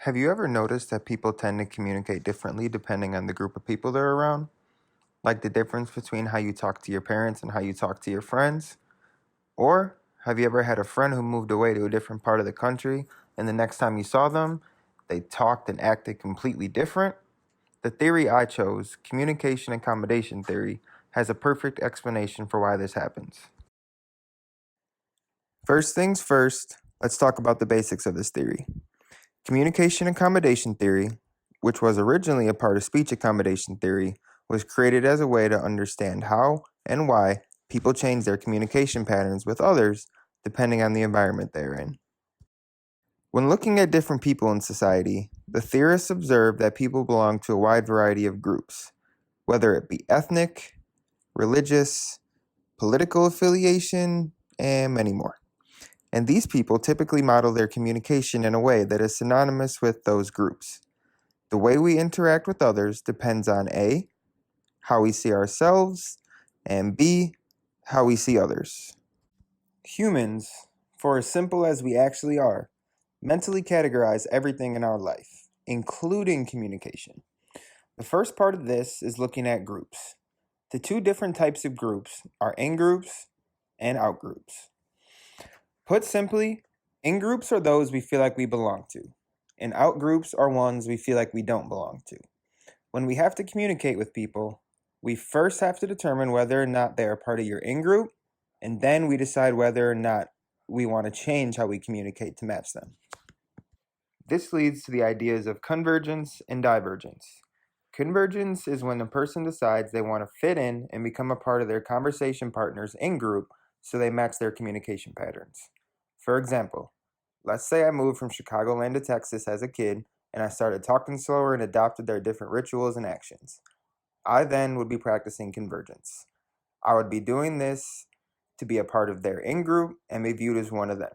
Have you ever noticed that people tend to communicate differently depending on the group of people they're around? Like the difference between how you talk to your parents and how you talk to your friends? Or have you ever had a friend who moved away to a different part of the country and the next time you saw them, they talked and acted completely different? The theory I chose, communication accommodation theory, has a perfect explanation for why this happens. First things first, let's talk about the basics of this theory. Communication accommodation theory, which was originally a part of speech accommodation theory, was created as a way to understand how and why people change their communication patterns with others depending on the environment they're in. When looking at different people in society, the theorists observed that people belong to a wide variety of groups, whether it be ethnic, religious, political affiliation, and many more. And these people typically model their communication in a way that is synonymous with those groups. The way we interact with others depends on A, how we see ourselves, and B, how we see others. Humans, for as simple as we actually are, mentally categorize everything in our life, including communication. The first part of this is looking at groups. The two different types of groups are in-groups and out-groups. Put simply, in-groups are those we feel like we belong to, and out-groups are ones we feel like we don't belong to. When we have to communicate with people, we first have to determine whether or not they are part of your in-group, and then we decide whether or not we want to change how we communicate to match them. This leads to the ideas of convergence and divergence. Convergence is when a person decides they want to fit in and become a part of their conversation partner's in-group so they match their communication patterns. For example, let's say I moved from Chicagoland to Texas as a kid and I started talking slower and adopted their different rituals and actions. I then would be practicing convergence. I would be doing this to be a part of their in-group and be viewed as one of them.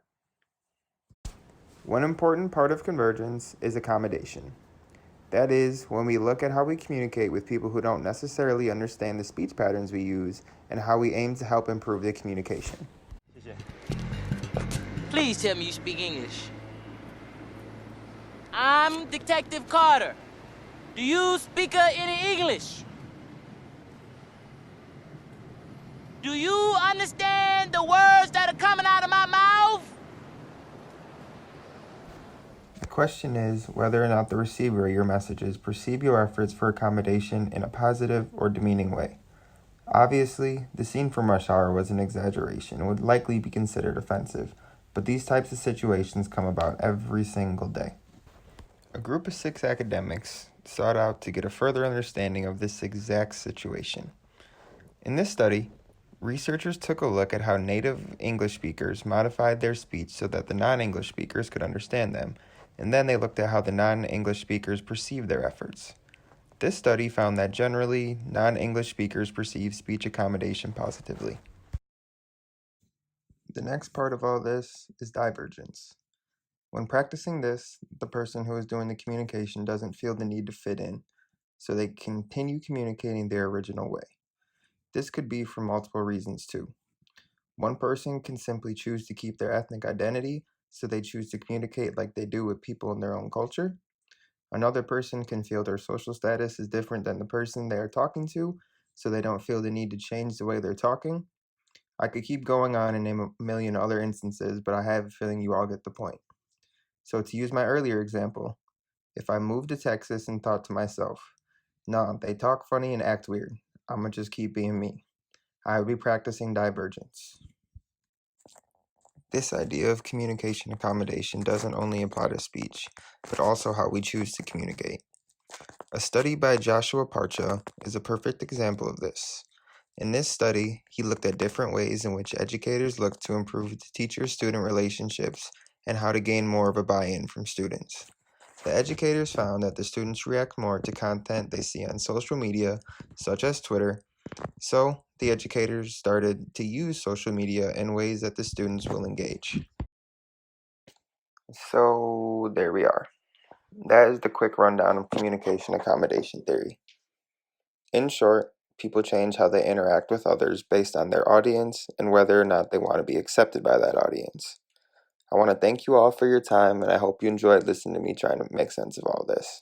One important part of convergence is accommodation. That is, when we look at how we communicate with people who don't necessarily understand the speech patterns we use and how we aim to help improve the communication. Please tell me you speak English. I'm Detective Carter. Do you speak any English? Do you understand the words that are coming out of my mouth? The question is whether or not the receiver of your messages perceive your efforts for accommodation in a positive or demeaning way. Obviously, the scene from Rush Hour was an exaggeration and would likely be considered offensive, but these types of situations come about every single day. A group of 6 academics sought out to get a further understanding of this exact situation. In this study, researchers took a look at how native English speakers modified their speech so that the non-English speakers could understand them, and then they looked at how the non-English speakers perceived their efforts. This study found that generally, non-English speakers perceive speech accommodation positively. The next part of all this is divergence. When practicing this, the person who is doing the communication doesn't feel the need to fit in, so they continue communicating their original way. This could be for multiple reasons too. One person can simply choose to keep their ethnic identity, so they choose to communicate like they do with people in their own culture. Another person can feel their social status is different than the person they are talking to, so they don't feel the need to change the way they're talking. I could keep going on and name a million other instances, but I have a feeling you all get the point. So to use my earlier example, if I moved to Texas and thought to myself, nah, they talk funny and act weird, I'ma just keep being me, I would be practicing divergence. This idea of communication accommodation doesn't only apply to speech, but also how we choose to communicate. A study by Joshua Parcha is a perfect example of this. In this study, he looked at different ways in which educators look to improve the teacher-student relationships and how to gain more of a buy-in from students. The educators found that the students react more to content they see on social media, such as Twitter, so the educators started to use social media in ways that the students will engage. So there we are. That is the quick rundown of communication accommodation theory. In short, people change how they interact with others based on their audience and whether or not they want to be accepted by that audience. I want to thank you all for your time, and I hope you enjoyed listening to me trying to make sense of all this.